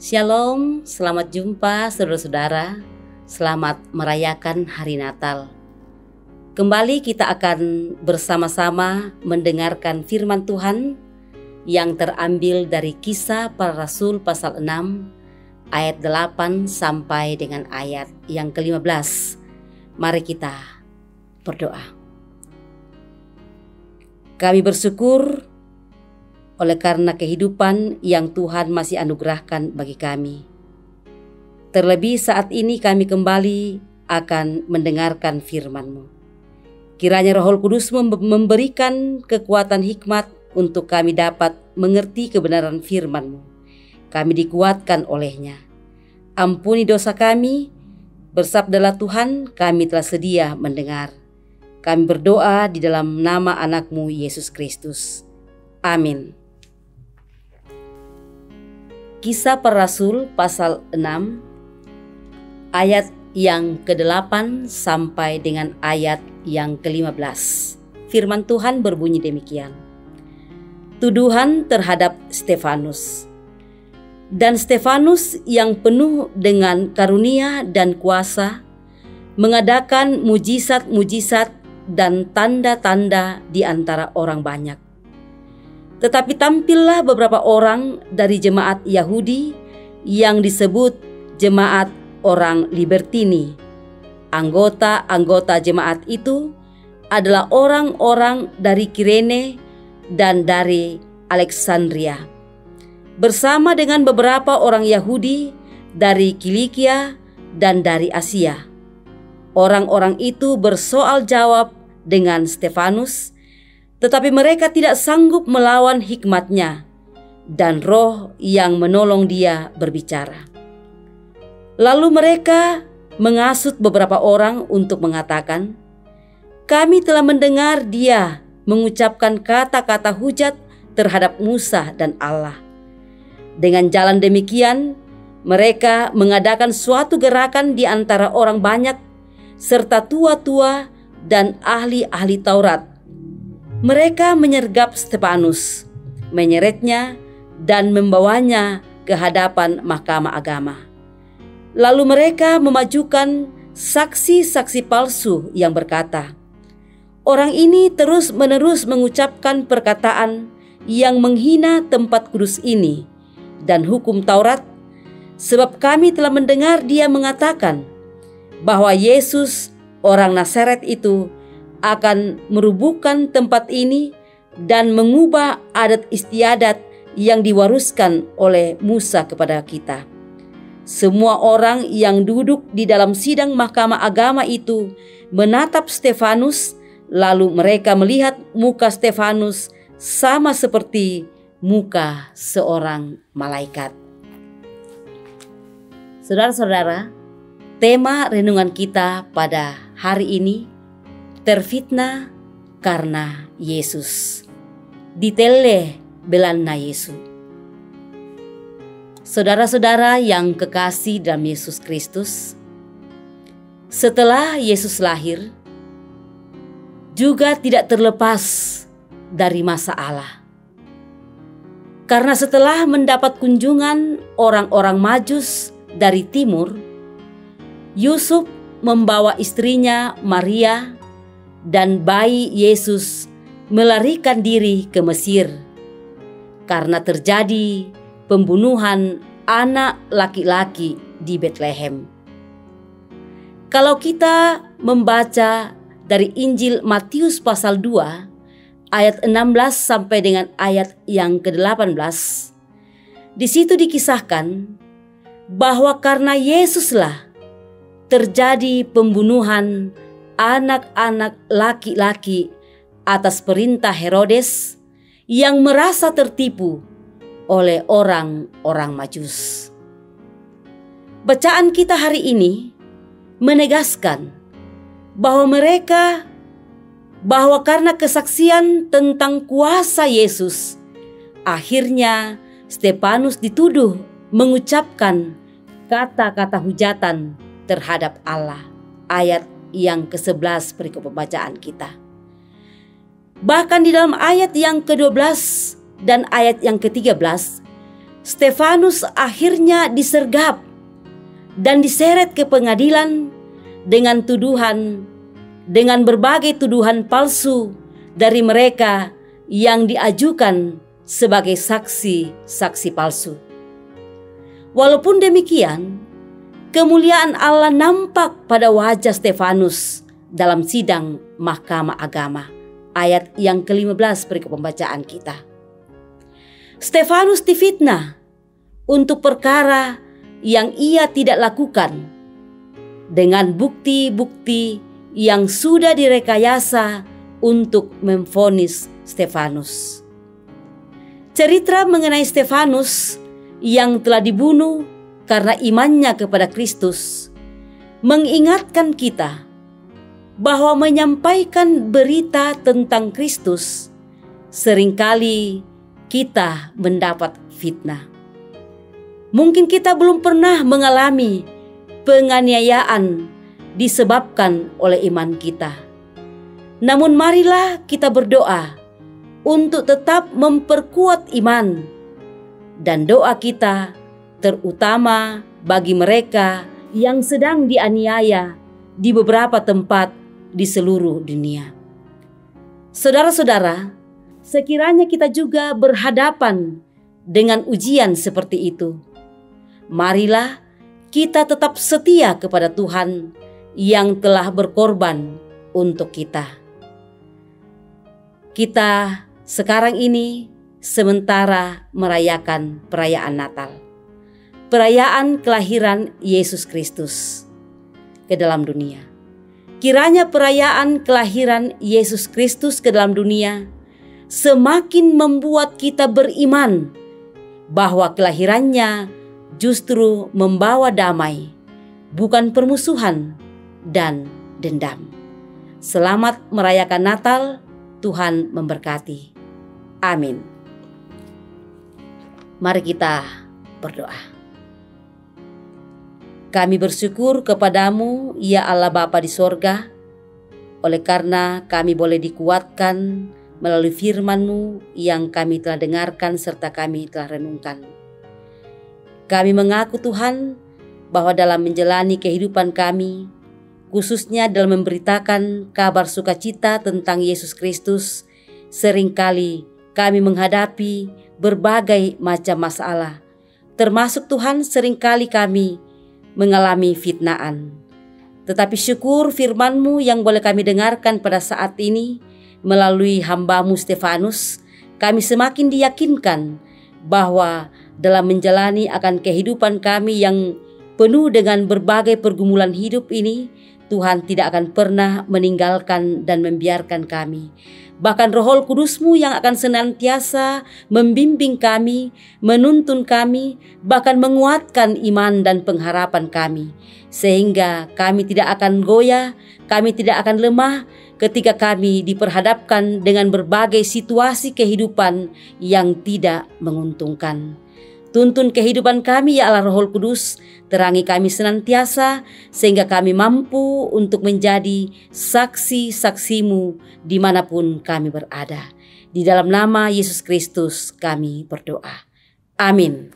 Shalom, selamat jumpa saudara-saudara. Selamat merayakan hari Natal. Kembali kita akan bersama-sama mendengarkan firman Tuhan yang terambil dari Kisah Para Rasul pasal 6 ayat 8 sampai dengan ayat yang ke-15. Mari kita berdoa. Kami bersyukur oleh karena kehidupan yang Tuhan masih anugerahkan bagi kami. Terlebih saat ini kami kembali akan mendengarkan firman-Mu. Kiranya Roh Kudus memberikan kekuatan hikmat untuk kami dapat mengerti kebenaran firman-Mu. Kami dikuatkan olehnya. Ampuni dosa kami, bersabdalah Tuhan, kami telah sedia mendengar. Kami berdoa di dalam nama anak-Mu Yesus Kristus. Amin. Kisah Para Rasul pasal 6 ayat yang ke-8 sampai dengan ayat yang ke-15. Firman Tuhan berbunyi demikian. Tuduhan terhadap Stefanus. Dan Stefanus yang penuh dengan karunia dan kuasa mengadakan mujizat-mujizat dan tanda-tanda di antara orang banyak. Tetapi tampillah beberapa orang dari jemaat Yahudi yang disebut jemaat orang Libertini. Anggota-anggota jemaat itu adalah orang-orang dari Kirene dan dari Alexandria, bersama dengan beberapa orang Yahudi dari Kilikia dan dari Asia. Orang-orang itu bersoal jawab dengan Stefanus, tetapi mereka tidak sanggup melawan hikmatnya dan roh yang menolong dia berbicara. Lalu mereka mengasut beberapa orang untuk mengatakan, "Kami telah mendengar dia mengucapkan kata-kata hujat terhadap Musa dan Allah." Dengan jalan demikian, mereka mengadakan suatu gerakan di antara orang banyak serta tua-tua dan ahli-ahli Taurat. Mereka menyergap Stefanus, menyeretnya dan membawanya ke hadapan mahkamah agama. Lalu mereka memajukan saksi-saksi palsu yang berkata, "Orang ini terus-menerus mengucapkan perkataan yang menghina tempat kudus ini dan hukum Taurat, sebab kami telah mendengar dia mengatakan bahwa Yesus orang Nazaret itu akan merubuhkan tempat ini dan mengubah adat istiadat yang diwaruskan oleh Musa kepada kita." Semua orang yang duduk di dalam sidang mahkamah agama itu menatap Stefanus, lalu mereka melihat muka Stefanus sama seperti muka seorang malaikat. Saudara-saudara, tema renungan kita pada hari ini, terfitnah karena Yesus. Ditele belanna Yesus. Saudara-saudara yang kekasih dalam Yesus Kristus, setelah Yesus lahir, juga tidak terlepas dari masalah. Karena setelah mendapat kunjungan orang-orang Majus dari timur, Yusuf membawa istrinya Maria dan bayi Yesus melarikan diri ke Mesir karena terjadi pembunuhan anak laki-laki di Betlehem. Kalau kita membaca dari Injil Matius pasal 2 ayat 16 sampai dengan ayat yang ke-18, di situ dikisahkan bahwa karena Yesuslah terjadi pembunuhan anak-anak laki-laki atas perintah Herodes yang merasa tertipu oleh orang-orang Majus. Bacaan kita hari ini menegaskan bahwa karena kesaksian tentang kuasa Yesus, akhirnya Stefanus dituduh mengucapkan kata-kata hujatan terhadap Allah. Ayat yang ke-11 perikop pembacaan kita. Bahkan di dalam ayat yang ke-12 dan ayat yang ke-13 Stefanus akhirnya disergap dan diseret ke pengadilan dengan berbagai tuduhan palsu dari mereka yang diajukan sebagai saksi-saksi palsu. Walaupun demikian, kemuliaan Allah nampak pada wajah Stefanus dalam sidang Mahkamah Agama. Ayat yang ke-15 berikut pembacaan kita. Stefanus difitnah untuk perkara yang ia tidak lakukan dengan bukti-bukti yang sudah direkayasa untuk memvonis Stefanus. Cerita mengenai Stefanus yang telah dibunuh karena imannya kepada Kristus mengingatkan kita bahwa menyampaikan berita tentang Kristus seringkali kita mendapat fitnah. Mungkin kita belum pernah mengalami penganiayaan disebabkan oleh iman kita. Namun marilah kita berdoa untuk tetap memperkuat iman, dan doa kita terutama bagi mereka yang sedang dianiaya di beberapa tempat di seluruh dunia. Saudara-saudara, sekiranya kita juga berhadapan dengan ujian seperti itu, marilah kita tetap setia kepada Tuhan yang telah berkorban untuk kita. Kita sekarang ini sementara merayakan perayaan Natal, perayaan kelahiran Yesus Kristus ke dalam dunia. Kiranya perayaan kelahiran Yesus Kristus ke dalam dunia semakin membuat kita beriman bahwa kelahirannya justru membawa damai, bukan permusuhan dan dendam. Selamat merayakan Natal, Tuhan memberkati. Amin. Mari kita berdoa. Kami bersyukur kepadamu, ya Allah Bapa di sorga, oleh karena kami boleh dikuatkan melalui firman-Mu yang kami telah dengarkan serta kami telah renungkan. Kami mengaku Tuhan bahwa dalam menjalani kehidupan kami, khususnya dalam memberitakan kabar sukacita tentang Yesus Kristus, seringkali kami menghadapi berbagai macam masalah, termasuk Tuhan seringkali kami mengalami fitnaan. Tetapi syukur firman-Mu yang boleh kami dengarkan pada saat ini melalui hamba-Mu Stefanus, kami semakin diyakinkan bahwa dalam menjalani akan kehidupan kami yang penuh dengan berbagai pergumulan hidup ini, Tuhan tidak akan pernah meninggalkan dan membiarkan kami. Bahkan Roh Kudus-Mu yang akan senantiasa membimbing kami, menuntun kami, bahkan menguatkan iman dan pengharapan kami. Sehingga kami tidak akan goyah, kami tidak akan lemah ketika kami diperhadapkan dengan berbagai situasi kehidupan yang tidak menguntungkan. Tuntun kehidupan kami ya Allah Roh Kudus, terangi kami senantiasa sehingga kami mampu untuk menjadi saksi-saksi-Mu dimanapun kami berada. Di dalam nama Yesus Kristus kami berdoa. Amin.